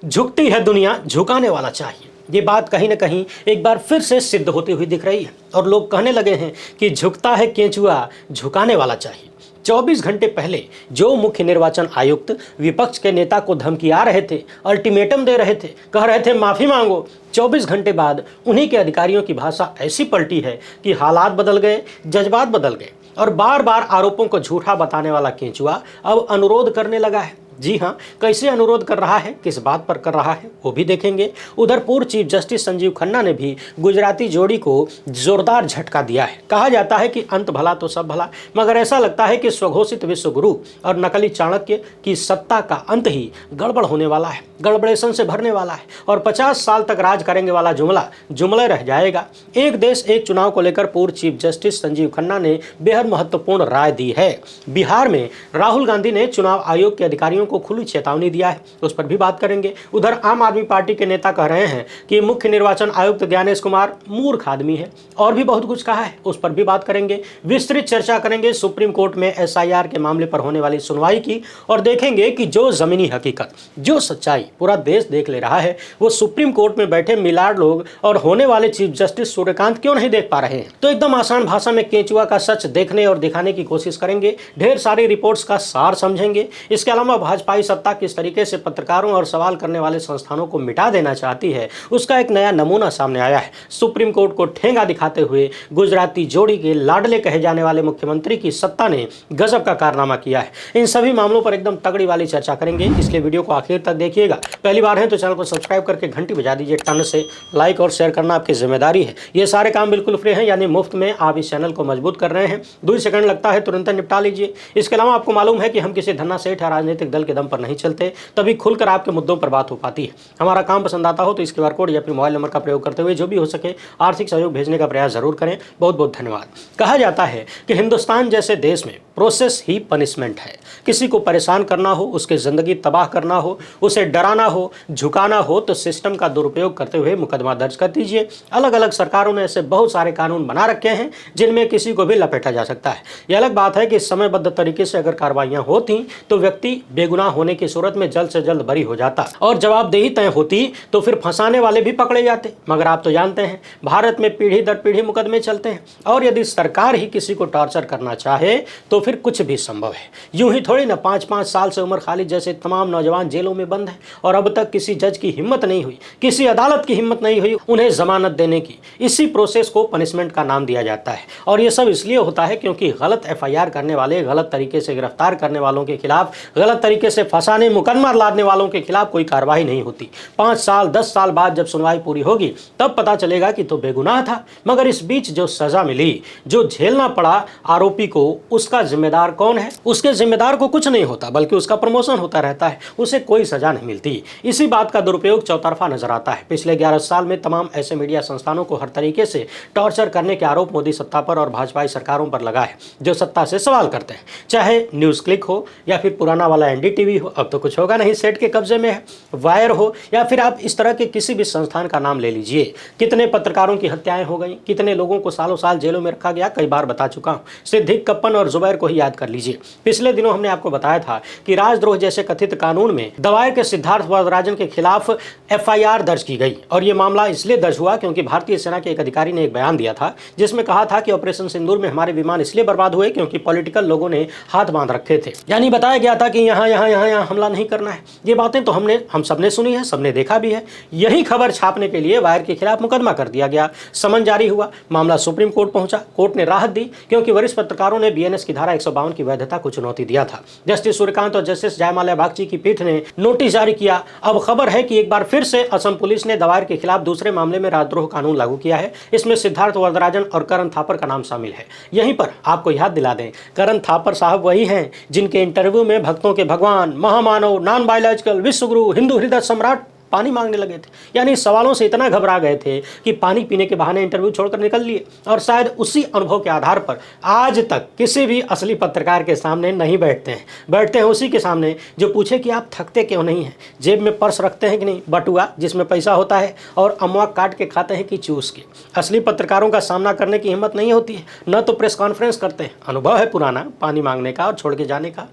झुकती है दुनिया, झुकाने वाला चाहिए। ये बात कहीं ना कहीं एक बार फिर से सिद्ध होती हुई दिख रही है और लोग कहने लगे हैं कि झुकता है केंचुआ, झुकाने वाला चाहिए। 24 घंटे पहले जो मुख्य निर्वाचन आयुक्त विपक्ष के नेता को धमकिया रहे थे, अल्टीमेटम दे रहे थे, कह रहे थे माफी मांगो, 24 घंटे बाद उन्हीं के अधिकारियों की भाषा ऐसी पलटी है कि हालात बदल गए, जज्बात बदल गए और बार बार आरोपों को झूठा बताने वाला केंचुआ अब अनुरोध करने लगा है। जी हाँ, कैसे अनुरोध कर रहा है, किस बात पर कर रहा है, वो भी देखेंगे। उधर पूर्व चीफ जस्टिस संजीव खन्ना ने भी गुजराती जोड़ी को जोरदार झटका दिया है। कहा जाता है कि अंत भला तो सब भला, मगर ऐसा लगता है कि स्वघोषित विश्वगुरु और नकली चाणक्य की सत्ता का अंत ही गड़बड़ होने वाला है, गड़बड़ेशन से भरने वाला है और 50 साल तक राज करेंगे वाला जुमला जुमले रह जाएगा। एक देश एक चुनाव को लेकर पूर्व चीफ जस्टिस संजीव खन्ना ने बेहद महत्वपूर्ण राय दी है। बिहार में राहुल गांधी ने चुनाव आयोग के अधिकारियों को खुली चेतावनी दिया है, उस पर भी बात करेंगे। उधर आम आदमी पार्टी के नेता कह रहे हैं कि मुख्य निर्वाचन आयुक्त ज्ञानेश कुमार मूर्ख आदमी है और भी बहुत कुछ कहा है, उस पर भी बात करेंगे। विस्तृत चर्चा करेंगे सुप्रीम कोर्ट में एसआईआर के मामले पर होने वाली सुनवाई की और देखेंगे कि जो जमीनी हकीकत, जो सच्चाई पूरा देश देख ले रहा है, वो सुप्रीम कोर्ट में बैठे मिलाड लोग और होने वाले चीफ जस्टिस सूर्यकांत क्यों नहीं देख पा रहे हैं। तो एकदम आसान भाषा में केंचुआ का सच देखने और दिखाने की कोशिश करेंगे। ढेर सारी रिपोर्ट्स का सार समझेंगे। इसके अलावा भाजपाई सत्ता किस तरीके से पत्रकारों और सवाल करने वाले संस्थानों को मिटा देना चाहती है, उसका एक नया नमूना सामने आया है। सुप्रीम कोर्ट को ठेंगा दिखाते हुए गुजराती जोड़ी के लाडले कहे जाने वाले मुख्यमंत्री की सत्ता ने गजब का कारनामा किया है। इन सभी मामलों पर एकदम तगड़ी वाली चर्चा करेंगे, इसलिए वीडियो को आखिर तक देखिएगा। पहली बार है तो चैनल को सब्सक्राइब करके घंटी बजा दीजिए, टन से लाइक और शेयर करना आपकी जिम्मेदारी है। ये सारे काम बिल्कुल फ्री हैं, यानी मुफ्त में आप इस चैनल को मजबूत कर रहे हैं। 2 सेकंड लगता है, तुरंत निपटा लीजिए। इसके अलावा आपको मालूम है कि हम किसी धन्ना सेठ या राजनीतिक दल के दम पर नहीं चलते, तभी खुलकर आपके मुद्दों पर बात हो पाती है। हमारा काम पसंद आता हो तो इस QR कोड या फिर मोबाइल नंबर का प्रयोग करते हुए जो भी हो सके आर्थिक सहयोग भेजने का प्रयास जरूर करें। बहुत बहुत धन्यवाद। कहा जाता है कि हिंदुस्तान जैसे देश में प्रोसेस ही पनिशमेंट है। किसी को परेशान करना हो, उसकी जिंदगी तबाह करना हो, उसे डराना हो, झुकाना हो तो सिस्टम का दुरुपयोग करते हुए मुकदमा दर्ज कर दीजिए। अलग अलग सरकारों ने ऐसे बहुत सारे कानून बना रखे हैं जिनमें किसी को भी लपेटा जा सकता है। यह अलग बात है कि समयबद्ध तरीके से अगर कार्रवाइयां होती तो व्यक्ति बेगुनाह होने की सूरत में जल्द से जल्द बरी हो जाता और जवाबदेही तय होती तो फिर फंसाने वाले भी पकड़े जाते। मगर आप तो जानते हैं भारत में पीढ़ी दर पीढ़ी मुकदमे चलते हैं और यदि सरकार ही किसी को टॉर्चर करना चाहे तो फिर कुछ भी संभव है। यूं ही थोड़ी ना 5-5 साल से उमर खालिद जैसे तमाम नौजवान जेलों में बंद हैं और अब तक किसी जज की हिम्मत नहीं हुई, किसी अदालत की हिम्मत नहीं हुई उन्हें जमानत देने की। इसी प्रोसेस को पनिशमेंट का नाम दिया जाता है और यह सब इसलिए होता है क्योंकि गलत FIR करने वाले, गलत तरीके से गिरफ्तार करने वालों के खिलाफ, गलत तरीके से फंसाने, मुकदमा लादने वालों के खिलाफ कोई कार्रवाई नहीं होती। 5 साल 10 साल बाद जब सुनवाई पूरी होगी तब पता चलेगा कि तो बेगुनाह था, मगर इस बीच जो सजा मिली, जो झेलना पड़ा आरोपी को, उसका जिम्मेदार कौन है? उसके जिम्मेदार को कुछ नहीं होता बल्कि उसका प्रमोशन होता रहता है, उसे कोई सजा नहीं मिलती। इसी बात का दुरुपयोग चौतरफा नजर आता है। पिछले 11 साल में तमाम ऐसे मीडिया संस्थानों को हर तरीके से टॉर्चर करने के आरोप मोदी सत्ता पर और भाजपाई सरकारों पर लगा है, जो सत्ता से सवाल करते हैं। चाहे न्यूज क्लिक हो या फिर पुराना वाला NDTV हो, अब तो कुछ होगा नहीं, सेठ के कब्जे में है। वायर हो या फिर आप इस तरह के किसी भी संस्थान का नाम ले लीजिए, कितने पत्रकारों की हत्याएं हो गई, कितने लोगों को सालों साल जेलों में रखा गया, कई बार बता चुका हूं। सिद्दीक कप्पन और जुबैर को ही याद कर लीजिए। पिछले दिनों हमने आपको बताया था कि राजद्रोह जैसे कथित कानून में दवायर के सिद्धार्थ वरदराजन के खिलाफ FIR दर्ज की गई और यह मामला इसलिए दर्ज हुआ क्योंकि भारतीय सेना के एक अधिकारी ने एक बयान दिया था जिसमें कहा था कि ऑपरेशन सिंदूर में हमारे विमान इसलिए बर्बाद हुए क्योंकि पॉलिटिकल लोगों ने हाथ बांध रखे थे। यानी बताया गया था कि यहाँ हमला नहीं करना है। ये बातें तो हम सबने सुनी है, सबने देखा भी है। यही खबर छापने के लिए वायर के खिलाफ मुकदमा कर दिया गया, समन जारी हुआ, मामला सुप्रीम कोर्ट पहुंचा। कोर्ट ने राहत दी क्योंकि वरिष्ठ पत्रकारों ने BNS की धारा 152 की वैधता को चुनौती दिया था। जस्टिस सूर्यकांत और जस्टिस जयमाल्या बागची की पीठ ने नोटिस जारी किया। अब खबर है कि एक बार फिर से असम पुलिस ने दवायर के खिलाफ दूसरे मामले में राजद्रोह कानून लागू किया है। इसमें सिद्धार्थ वरदराजन और करण थापर का नाम शामिल है। यहीं पर आपको याद दिला दें, करण थापर साहब वही हैं जिनके इंटरव्यू में भक्तों के भगवान, महामानव, नॉन बायोलॉजिकल, विश्वगुरु, हिंदू हृदय सम्राट पानी मांगने लगे थे। यानी सवालों से इतना घबरा गए थे कि पानी पीने के बहाने इंटरव्यू छोड़कर निकल लिए और शायद उसी अनुभव के आधार पर आज तक किसी भी असली पत्रकार के सामने नहीं बैठते हैं। बैठते हैं उसी के सामने जो पूछे कि आप थकते क्यों नहीं हैं, जेब में पर्स रखते हैं कि नहीं, बटुआ जिसमें पैसा होता है, और अमवा काट के खाते हैं कि चूस के। असली पत्रकारों का सामना करने की हिम्मत नहीं होती है, न तो प्रेस कॉन्फ्रेंस करते हैं। अनुभव है पुराना पानी मांगने का और छोड़ के जाने का।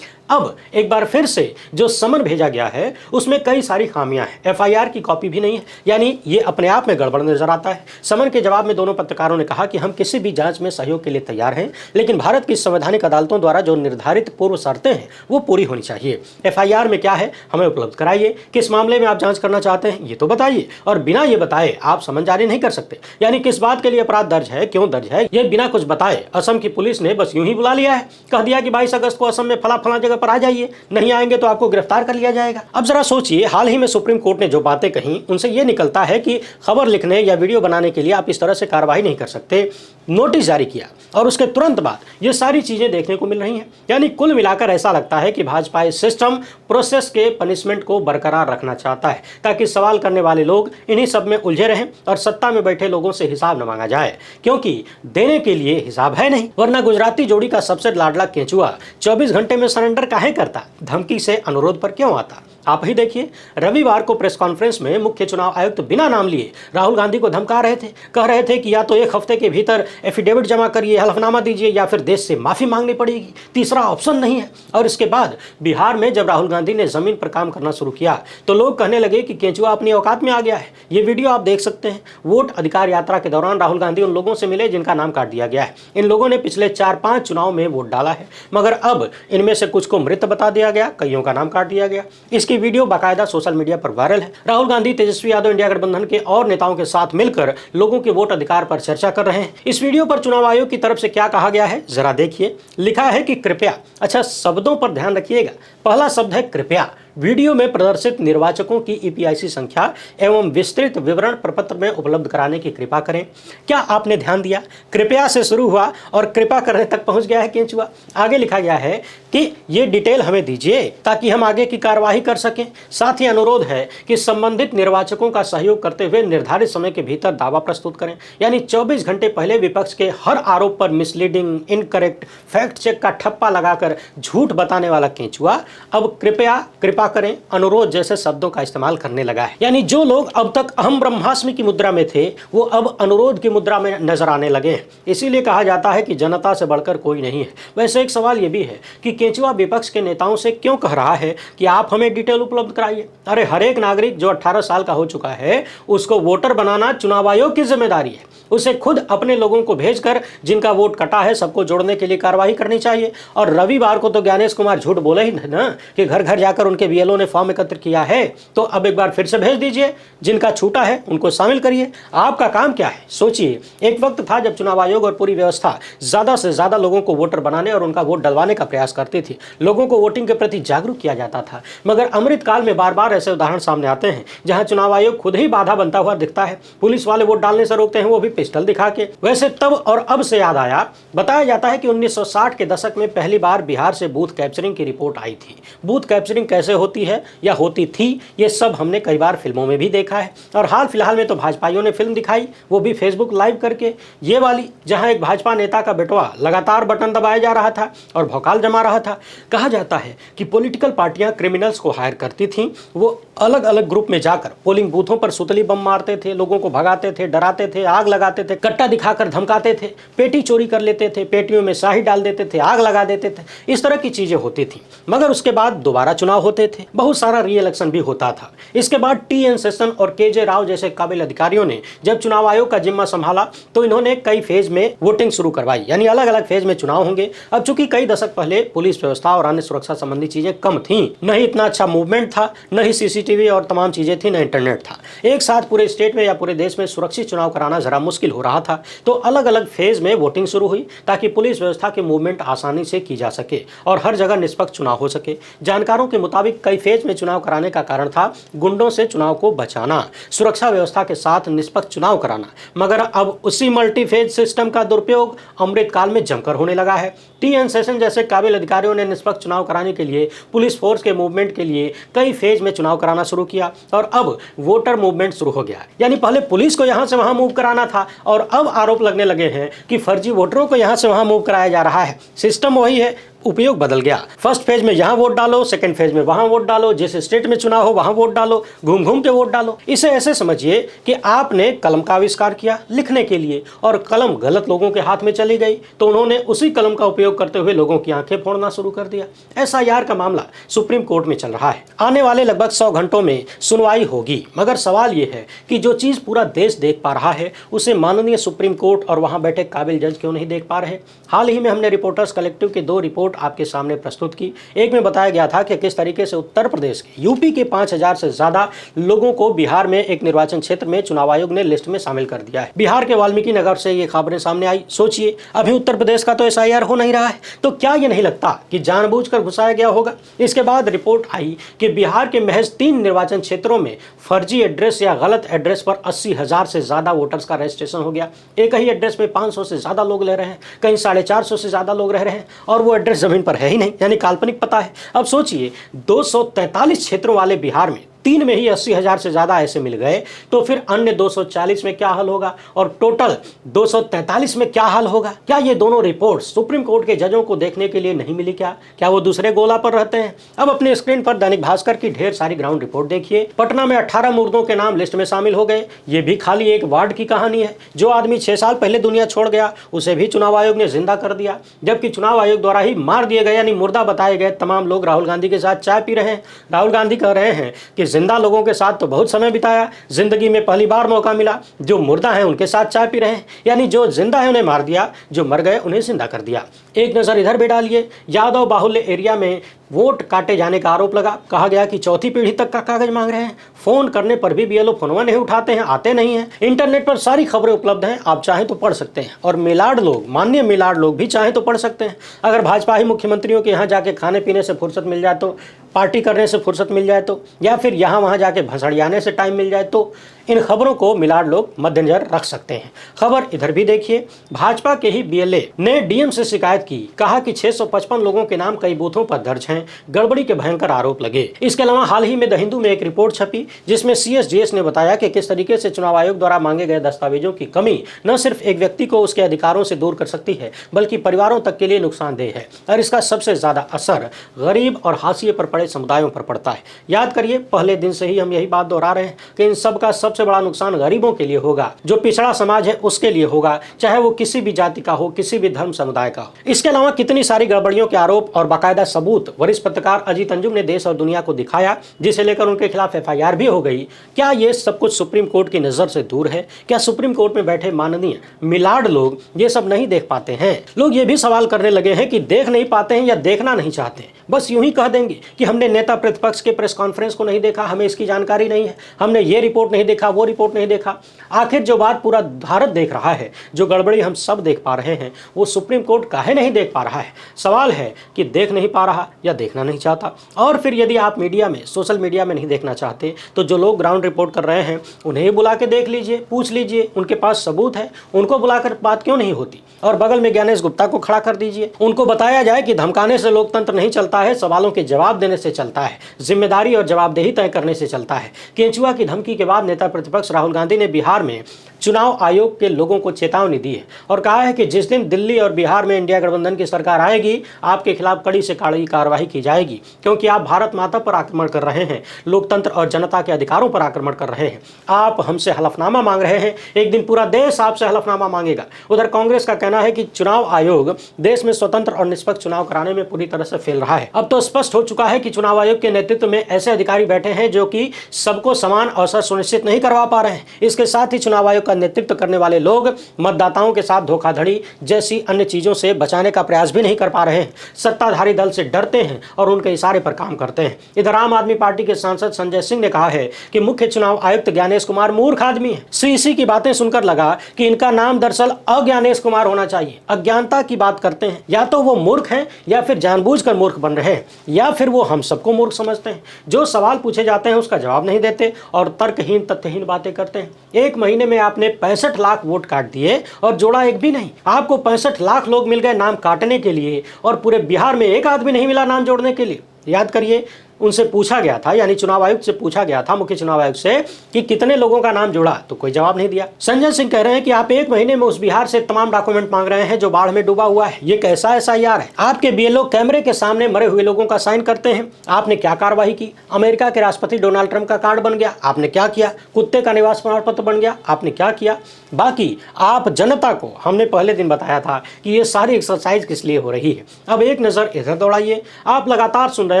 अब एक बार फिर से जो समन भेजा गया है उसमें कई सारी खामियां हैं। एफआईआर की कॉपी भी नहीं है, यानी ये अपने आप में गड़बड़ नजर आता है। समन के जवाब में दोनों पत्रकारों ने कहा कि हम किसी भी जांच में सहयोग के लिए तैयार हैं, लेकिन भारत की संवैधानिक अदालतों द्वारा जो निर्धारित पूर्व शर्तें हैं वो पूरी होनी चाहिए। एफआईआर में क्या है हमें उपलब्ध कराइए, किस मामले में आप जांच करना चाहते हैं ये तो बताइए, और बिना ये बताए आप समन जारी नहीं कर सकते। यानी किस बात के लिए अपराध दर्ज है, क्यों दर्ज है, ये बिना कुछ बताए असम की पुलिस ने बस यूं ही बुला लिया है, कह दिया कि 22 अगस्त को असम में फला जगह पर आ जाइए, नहीं आएंगे तो आपको गिरफ्तार कर लिया जाएगा। अब जरा सोचिए, हाल ही में सुप्रीम कोर्ट ने जो बातें कही उनसे यह निकलता है कि खबर लिखने या वीडियो बनाने के लिए आप इस तरह से कार्रवाई नहीं कर सकते। नोटिस जारी किया और उसके तुरंत बाद ये सारी चीजें देखने को मिल रही हैं। यानी कुल मिलाकर ऐसा लगता है कि भाजपा इस सिस्टम प्रोसेस के पनिशमेंट को बरकरार रखना चाहता है, ताकि सवाल करने वाले लोग इन्हीं सब में उलझे रहें और सत्ता में बैठे लोगों से हिसाब न मांगा जाए, क्योंकि देने के लिए हिसाब है नहीं। वरना गुजराती जोड़ी का सबसे लाडला केंचुआ 24 घंटे में सरेंडर काहे करता, धमकी से अनुरोध पर क्यों आता। आप ही देखिए, रविवार को प्रेस कॉन्फ्रेंस में मुख्य चुनाव आयुक्त बिना नाम लिए राहुल गांधी को धमका रहे थे, कह रहे थे कि या तो 1 हफ्ते के भीतर एफिडेविट जमा करिए, हलफनामा दीजिए, या फिर देश से माफी मांगनी पड़ेगी, तीसरा ऑप्शन नहीं है। और इसके बाद बिहार में जब राहुल गांधी ने जमीन पर काम करना शुरू किया तो लोग कहने लगे कि केंचुआ अपनी औकात में आ गया है। ये वीडियो आप देख सकते हैं। वोट अधिकार यात्रा के दौरान राहुल गांधी उन लोगों से मिले जिनका नाम काट दिया गया है। इन लोगों ने पिछले 4-5 चुनाव में वोट डाला है, मगर अब इनमें से कुछ को मृत बता दिया गया, कईयों का नाम काट दिया गया। इसकी वीडियो बाकायदा सोशल मीडिया पर वायरल है। राहुल गांधी तेजस्वी यादव इंडिया गठबंधन के और नेताओं के साथ मिलकर लोगों के वोट अधिकार पर चर्चा कर रहे हैं। इस वीडियो पर चुनाव आयोग की तरफ से क्या कहा गया है जरा देखिए। लिखा है कि कृपया, अच्छा शब्दों पर ध्यान रखिएगा, पहला शब्द है कृपया, वीडियो में प्रदर्शित निर्वाचकों की ईपीआईसी संख्या एवं विस्तृत विवरण प्रपत्र में उपलब्ध कराने की कृपा करें। क्या आपने ध्यान दिया, कृपया से शुरू हुआ और कृपा करने तक पहुंच गया है केंचुआ। आगे लिखा गया है कि ये डिटेल हमें दीजिए ताकि हम आगे की कार्यवाही कर सकें। साथ ही अनुरोध है कि संबंधित निर्वाचकों का सहयोग करते हुए निर्धारित समय के भीतर दावा प्रस्तुत करें। यानी 24 घंटे पहले विपक्ष के हर आरोप पर मिसलीडिंग, इनकरेक्ट, फैक्ट चेक का ठप्पा लगाकर झूठ बताने वाला केंचुआ अब कृपा करें, अनुरोध जैसे शब्दों का इस्तेमाल करने लगा है। यानी जो लोग अब तक अहम ब्रह्मास्मि की मुद्रा में थे वो अब अनुरोध की मुद्रा में नजर आने लगे हैं। इसीलिए कहा जाता है कि जनता से बढ़कर कोई नहीं है। वैसे एक सवाल ये भी है कि केंचुआ विपक्ष के नेताओं से क्यों कह रहा है कि आप हमें डिटेल उपलब्ध कराइए। अरे हर एक नागरिक जो 18 साल का हो चुका है उसको वोटर बनाना चुनाव आयोग की जिम्मेदारी है। उसे खुद अपने लोगों को भेजकर जिनका वोट कटा है सबको जोड़ने के लिए कार्रवाई करनी चाहिए। और रविवार को तो ज्ञानेश कुमार झूठ बोले ही ना कि घर घर जाकर उनके बीएलओ ने फॉर्म एकत्र किया है, तो अब एक बार फिर से भेज दीजिए, जिनका छूटा है उनको शामिल करिए। आपका काम क्या है सोचिए। एक वक्त था जब चुनाव आयोग और पूरी व्यवस्था ज्यादा से ज्यादा लोगों को वोटर बनाने और उनका वोट डलवाने का प्रयास करती थी, लोगों को वोटिंग के प्रति जागरूक किया जाता था। मगर अमृतकाल में बार बार ऐसे उदाहरण सामने आते हैं जहां चुनाव आयोग खुद ही बाधा बनता हुआ दिखता है। पुलिस वाले वोट डालने से रोकते हैं, वो भी पिस्टल दिखा के। वैसे तब और अब से याद आया, बताया जाता है कि 1960 के दशक में पहली बार बिहार से बूथ कैप्चरिंग की रिपोर्ट आई थी। बूथ कैप्चरिंग कैसे होती है या होती थी ये सब हमने कई बार फिल्मों में भी देखा है, और हाल फिलहाल में तो भाजपाइयों ने फिल्म दिखाई, वो भी फेसबुक लाइव करके, ये वाली जहां एक भाजपा नेता का बेटवा लगातार बटन दबाया जा रहा था और भौकाल जमा रहा था। कहा जाता है कि पॉलिटिकल पार्टियां क्रिमिनल्स को हायर करती थीं, वो अलग अलग ग्रुप में जाकर पोलिंग बूथों पर सुतली बम मारते थे, लोगों को भगाते थे, डराते थे, आग लगाते थे, कट्टा दिखाकर धमकाते थे, पेटी चोरी कर लेते थे, पेटियों में स्याही डाल देते थे, आग लगा देते थे। इस तरह की चीजें होती थी। मगर उसके बाद दोबारा चुनाव होते थे, बहुत सारा री इलेक्शन भी होता था। इसके बाद टी.एन. शेषन और के.जे. राव जैसे काबिल अधिकारियों ने जब चुनाव आयोग का जिम्मा संभाला तो इन्होंने कई फेज में वोटिंग शुरू करवाई, यानी अलग अलग फेज में चुनाव होंगे। अब चूंकि कई दशक पहले पुलिस व्यवस्था और अन्य सुरक्षा संबंधी चीजें कम थी, न ही इतना अच्छा मूवमेंट था, न ही सीसीटीवी और तमाम चीजें थी, न इंटरनेट था, एक साथ पूरे स्टेट में या पूरे देश में सुरक्षित चुनाव कराना जरा मुश्किल हो रहा था। तो अलग अलग फेज में वोटिंग शुरू हुई ताकि पुलिस व्यवस्था के मूवमेंट आसानी से की जा सके और हर जगह निष्पक्ष चुनाव हो सके। जानकारों के मुताबिक कई फेज में चुनाव कराने का कारण था गुंडों से चुनाव को बचाना, सुरक्षा व्यवस्था के साथ निष्पक्ष चुनाव कराना। मगर अब उसी मल्टी फेज सिस्टम का दुरुपयोग अमृतकाल में जमकर होने लगा है। टी.एन. शेषन जैसे काबिल अधिकारियों ने निष्पक्ष चुनाव कराने के लिए पुलिस फोर्स के मूवमेंट के लिए कई फेज में चुनाव कराना शुरू किया और अब वोटर मूवमेंट शुरू हो गया। यानी पहले पुलिस को यहां से वहां मूव कराना था और अब आरोप लगने लगे हैं कि फर्जी वोटरों को यहां से वहां मूव कराया जा रहा है। सिस्टम वही है, उपयोग बदल गया। फर्स्ट फेज में यहाँ वोट डालो, सेकंड फेज में वहां वोट डालो, जिस स्टेट में चुनाव हो वहां वोट डालो, घूम घूम के वोट डालो। इसे ऐसे समझिए कि आपने कलम का आविष्कार किया लिखने के लिए और कलम गलत लोगों के हाथ में चली गई तो उन्होंने उसी कलम का उपयोग करते हुए लोगों की आंखें फोड़ना शुरू कर दिया। एसआईआर का मामला सुप्रीम कोर्ट में चल रहा है। आने वाले लगभग 100 घंटों में सुनवाई होगी, मगर सवाल यह है कि जो चीज पूरा देश देख पा रहा है उसे माननीय सुप्रीम कोर्ट और वहां बैठे काबिल जज क्यों नहीं देख पा रहे। हाल ही में हमने रिपोर्टर्स कलेक्टिव की 2 रिपोर्ट आपके सामने प्रस्तुत की। एक में बताया गया था कि किस तरीके से उत्तर प्रदेश के यूपी के 5000 से ज्यादा लोगों को बिहार में एक निर्वाचन क्षेत्र में चुनाव आयोग ने लिस्ट में शामिल कर दिया है। बिहार के वाल्मीकि नगर से ये खबरें सामने आई। सोचिए, अभी उत्तर प्रदेश का तो एसआईआर हो नहीं रहा है, तो क्या ये नहीं लगता कि जानबूझकर घुसाया गया होगा। इसके बाद रिपोर्ट आई कि बिहार के महज 3 निर्वाचन क्षेत्रों में फर्जी एड्रेस या गलत एड्रेस पर 80,000 से ज्यादा वोटर्स का रजिस्ट्रेशन हो गया। एक ही एड्रेस में 500 से ज्यादा लोग ले रहे हैं, कहीं 450 से ज्यादा लोग रह रहे हैं और वो एड्रेस जमीन पर है ही नहीं, यानी काल्पनिक पता है। अब सोचिए, 243 क्षेत्रों वाले बिहार में 3 में ही 80,000 से ज्यादा ऐसे मिल गए, तो फिर अन्य 240 में क्या हल होगा और टोटल 243 में क्या हल होगा। क्या ये दोनों रिपोर्ट सुप्रीम कोर्ट के जजों को देखने के लिए नहीं मिली? क्या वो दूसरे गोला पर रहते हैं? अब अपने स्क्रीन पर दैनिक भास्कर की ढेर सारी ग्राउंड रिपोर्ट देखिए। पटना में 18 मुर्दों के नाम लिस्ट में शामिल हो गए। ये भी खाली एक वार्ड की कहानी है। जो आदमी 6 साल पहले दुनिया छोड़ गया उसे भी चुनाव आयोग ने जिंदा कर दिया, जबकि चुनाव आयोग द्वारा ही मार दिए गए यानी मुर्दा बताए गए तमाम लोग राहुल गांधी के साथ चाय पी रहे हैं। राहुल गांधी कह रहे हैं कि जिंदा लोगों के साथ तो बहुत समय बिताया, जिंदगी में पहली बार मौका मिला, जो मुर्दा हैं उनके साथ चाय पी रहे हैं, यानी जो जिंदा है उन्हें मार दिया, जो मर गए उन्हें जिंदा कर दिया। एक नजर इधर भी डालिए, यादव बाहुल्य एरिया में वोट काटे जाने का आरोप लगा। कहा गया कि चौथी पीढ़ी तक का कागज मांग रहे हैं। फोन करने पर भी बीएलओ फोनवा नहीं उठाते हैं, आते नहीं हैं। इंटरनेट पर सारी खबरें उपलब्ध हैं, आप चाहें तो पढ़ सकते हैं और मिलाड लोग, माननीय मिलाड लोग भी चाहें तो पढ़ सकते हैं। अगर भाजपा ही मुख्यमंत्रियों के यहाँ जाके खाने पीने से फुर्सत मिल जाए तो, पार्टी करने से फुर्सत मिल जाए तो, या फिर यहाँ वहाँ जाके भसड़ियाने से टाइम मिल जाए तो इन खबरों को मिलाड लोग मद्देनजर रख सकते हैं। खबर इधर भी देखिए, भाजपा के ही बीएलए ने डीएम से शिकायत की। कहा कि 655 लोगों के नाम कई बूथों पर दर्ज हैं, गड़बड़ी के भयंकर आरोप लगे। इसके अलावा हाल ही में द हिंदू में एक रिपोर्ट छपी जिसमें सीएसडीएस ने बताया कि किस तरीके से चुनाव आयोग द्वारा मांगे गए दस्तावेजों की कमी न सिर्फ एक व्यक्ति को उसके अधिकारों से दूर कर सकती है बल्कि परिवारों तक के लिए नुकसानदेह है और इसका सबसे ज्यादा असर गरीब और हाशिए पर पड़े समुदायों पर पड़ता है। याद करिए, पहले दिन से ही हम यही बात दोहरा रहे हैं कि इन सब का सबसे बड़ा नुकसान गरीबों के लिए होगा, जो पिछड़ा समाज है उसके लिए होगा, चाहे वो किसी भी जाति का हो, किसी भी धर्म समुदाय का हो। इसके अलावा कितनी सारी गड़बड़ियों के आरोप और बाकायदा सबूत वरिष्ठ पत्रकार अजीत अंजुम ने देश और दुनिया को दिखाया, जिसे लेकर उनके खिलाफ एफआईआर भी हो गई। क्या ये सब कुछ सुप्रीम कोर्ट की नजर से दूर है? क्या सुप्रीम कोर्ट में बैठे माननीय मिलाड लोग ये सब नहीं देख पाते हैं? लोग ये भी सवाल करने लगे हैं कि देख नहीं पाते हैं या देखना नहीं चाहते, बस यूं ही कह देंगे कि हमने नेता प्रतिपक्ष के प्रेस कॉन्फ्रेंस को नहीं देखा, हमें इसकी जानकारी नहीं है, हमने ये रिपोर्ट नहीं देखा, वो रिपोर्ट नहीं देखा। आखिर जो बात पूरा भारत देख रहा है, जो गड़बड़ी हम सब देख पा रहे हैं, वो सुप्रीम कोर्ट काहे नहीं देख पा रहा है? सवाल है कि देख नहीं पा रहा या देखना नहीं चाहता। और फिर यदि आप मीडिया में, सोशल मीडिया में नहीं देखना चाहते तो जो लोग ग्राउंड रिपोर्ट कर रहे हैं उन्हें बुला के देख लीजिए, पूछ लीजिए, उनके पास सबूत है, उनको बुलाकर बात क्यों नहीं होती? और बगल में ज्ञानेश गुप्ता को खड़ा कर दीजिए, उनको बताया जाए कि धमकाने से लोकतंत्र नहीं चलता है, सवालों के जवाब देने से चलता है, जिम्मेदारी और जवाबदेही तय करने से चलता है। केंचुआ की धमकी के बाद नेता प्रतिपक्ष राहुल गांधी ने बिहार में चुनाव आयोग के लोगों को चेतावनी दी है और कहा है कि जिस दिन दिल्ली और बिहार में इंडिया गठबंधन की सरकार आएगी, आपके खिलाफ कड़ी से कड़ी कार्रवाई की जाएगी, क्योंकि आप भारत माता पर आक्रमण कर रहे हैं, लोकतंत्र और जनता के अधिकारों पर आक्रमण कर रहे हैं। आप हमसे हलफनामा मांग रहे हैं, एक दिन पूरा देश आपसे हलफनामा मांगेगा। उधर कांग्रेस का कहना है कि चुनाव आयोग देश में स्वतंत्र और निष्पक्ष चुनाव कराने में पूरी तरह से फेल रहा है। अब तो स्पष्ट हो चुका है कि चुनाव आयोग के नेतृत्व में ऐसे अधिकारी बैठे हैं जो कि सबको समान अवसर सुनिश्चित नहीं करवा पा रहे हैं। इसके साथ ही चुनाव आयोग का नेतृत्व करने वाले लोग मतदाताओं के साथ धोखाधड़ी जैसी अन्य चीजों से बचाने का प्रयास भी नहीं कर पा रहे हैं। सत्ताधारी दल से डरते हैं और उनके इशारे पर काम करते हैं। इधर आम आदमी पार्टी के सांसद संजय सिंह ने कहा है कि मुख्य चुनाव आयुक्त ज्ञानेश कुमार मूर्ख आदमी है। सीसी की बातें सुनकर लगा कि इनका नाम दरअसल अज्ञानेश कुमार होना चाहिए। अज्ञानता की बात करते हैं, या तो वो मूर्ख हैं या फिर जानबूझकर मूर्ख बन रहे हैं, या फिर वो हम सबको मूर्ख समझते हैं। जो सवाल पूछे जाते हैं उसका जवाब नहीं देते और तर्कहीन तथ्यहीन बातें करते हैं। एक महीने में आपने 65 लाख वोट काट दिए और जोड़ा एक भी नहीं। आपको 65 लाख लोग मिल गए नाम काटने के लिए और पूरे बिहार में एक आदमी नहीं मिला नाम जोड़ने के लिए। याद करिए, उनसे पूछा गया था, यानी चुनाव आयुक्त से पूछा गया था, मुख्य चुनाव आयुक्त से, कि कितने लोगों का नाम जुड़ा, तो कोई जवाब नहीं दिया। संजय सिंह कह रहे हैं कि आप 1 महीने में उस बिहार से तमाम डॉक्यूमेंट मांग रहे हैं जो बाढ़ में डूबा हुआ है, ये कैसा SIR है? आपके BLO कैमरे के सामने मरे हुए लोगों का साइन करते हैं, आपने क्या कार्रवाई की? अमेरिका के राष्ट्रपति डोनाल्ड ट्रंप का कार्ड बन गया, आपने क्या किया? कुत्ते का निवास प्रमाण पत्र बन गया, आपने क्या किया? बाकी आप जनता को, हमने पहले दिन बताया था कि ये सारी एक्सरसाइज किस लिए हो रही है। अब एक नजर इधर दौड़ाइए, आप लगातार सुन रहे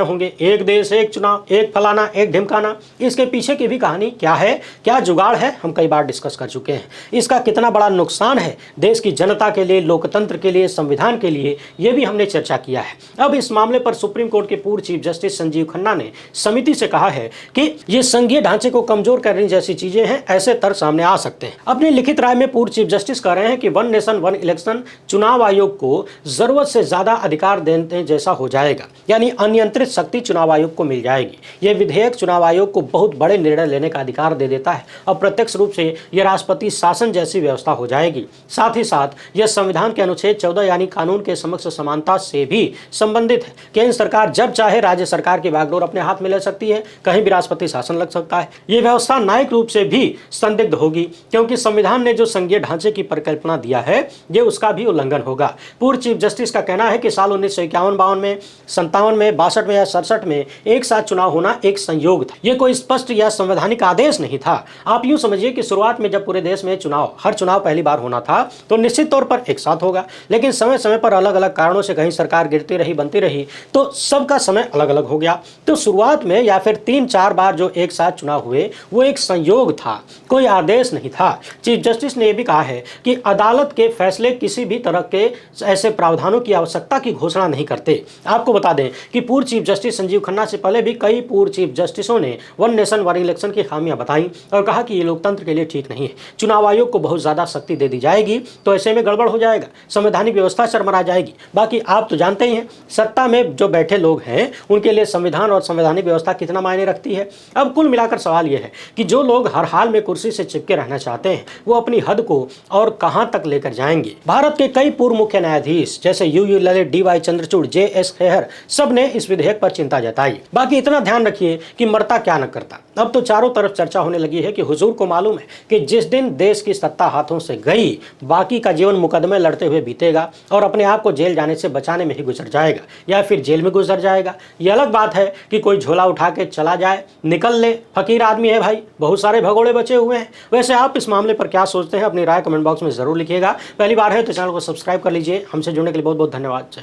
होंगे एक देश एक चुनाव, एक फलाना, एक ढिमकाना। इसके पीछे की भी कहानी क्या है, क्या जुगाड़ है, हम कई बार डिस्कस कर चुके हैं। इसका कितना बड़ा नुकसान है देश की जनता के लिए, लोकतंत्र के लिए, संविधान के लिए, यह भी हमने चर्चा किया है। अब इस मामले पर सुप्रीम कोर्ट के पूर्व चीफ जस्टिस संजीव खन्ना ने समिति से कहा है कि ये संघीय ढांचे को कमजोर करने जैसी चीजें हैं, ऐसे तर्क सामने आ सकते हैं। अपनी लिखित राय में पूर्व चीफ जस्टिस कह रहे हैं कि 1 नेशन 1 इलेक्शन चुनाव आयोग को जरूरत से ज्यादा अधिकार देने जैसा हो जाएगा, यानी अनियंत्रित शक्ति चुनाव आयोग को मिल जाएगी। यह विधेयक चुनाव आयोग को बहुत बड़े निर्णय लेने का अधिकार दे देता है और प्रत्यक्ष रूप से यह राष्ट्रपति शासन जैसी व्यवस्था हो जाएगी। साथ ही साथ यह संविधान के अनुच्छेद 14 यानी कानून के समक्ष समानता से भी संबंधित है। केंद्र सरकार जब चाहे राज्य सरकार की बागडोर अपने हाथ में ले सकती है, कहीं भी राष्ट्रपति शासन लग सकता है। यह व्यवस्था न्यायिक रूप से भी संदिग्ध होगी, क्योंकि संविधान ने जो संघीय ढांचे की परिकल्पना दिया है, यह उसका भी उल्लंघन होगा। पूर्व चीफ जस्टिस का कहना है कि साल 1951-52 में, 57 में, 62 में या 67 में एक साथ चुनाव होना एक संयोग था, यह कोई स्पष्ट या संवैधानिक आदेश नहीं था। आप यूं समझिए कि शुरुआत में जब पूरे देश में हर चुनाव पहली बार होना था, तो निश्चित तौर पर एक साथ होगा, लेकिन समय समय पर अलग अलग कारणों से कहीं सरकार गिरती रही, बनती रही, तो सबका समय अलग अलग हो गया। तो शुरुआत में या फिर 3-4 बार जो एक साथ चुनाव हुए, वो एक संयोग था, कोई आदेश नहीं था। चीफ जस्टिस ने यह भी कहा है कि अदालत के फैसले किसी भी तरह के ऐसे प्रावधानों की आवश्यकता की घोषणा नहीं करते। आपको बता दें कि पूर्व चीफ जस्टिस संजीव खन्ना से पहले भी कई पूर्व चीफ जस्टिसों ने 1 नेशन 1 इलेक्शन की खामियां बताई और कहा कि ये लोकतंत्र के लिए ठीक नहीं है। चुनाव आयोग को बहुत ज्यादा शक्ति दे दी जाएगी तो ऐसे में गड़बड़ हो जाएगा, संवैधानिक व्यवस्था चरमरा जाएगी। बाकी आप तो जानते ही हैं, सत्ता में जो बैठे लोग हैं उनके लिए संविधान और संवैधानिक व्यवस्था कितना मायने रखती है। अब कुल मिलाकर सवाल यह है कि जो लोग हर हाल में कुर्सी से चिपके रहना चाहते हैं, वो अपनी हद को और कहां तक लेकर जाएंगे। भारत के कई पूर्व मुख्य न्यायाधीश जैसे you Lalit, DY Chandrachud, JS Khehar, सब ने इस विधेयक पर चिंता जताई। बाकी इतना ध्यान रखिए कि मरता क्या न करता। अब तो चारों तरफ चर्चा होने लगी है कि हुजूर को मालूम है कि जिस दिन देश की सत्ता हाथों से गई, बाकी का जीवन मुकदमे लड़ते हुए बीतेगा और अपने आप को जेल जाने से बचाने में ही गुजर जाएगा, या फिर जेल में गुजर जाएगा। यह अलग बात है कि कोई झोला उठा के चला जाए, निकल ले, फकीर आदमी है भाई, बहुत सारे भगोड़े बचे हुए हैं। वैसे आप इस मामले पर क्या सोचते हैं, अपनी राय कमेंट बॉक्स में जरूर लिखिएगा। पहली बार है तो चैनल को सब्सक्राइब कर लीजिए। हमसे जुड़ने के लिए बहुत बहुत धन्यवाद।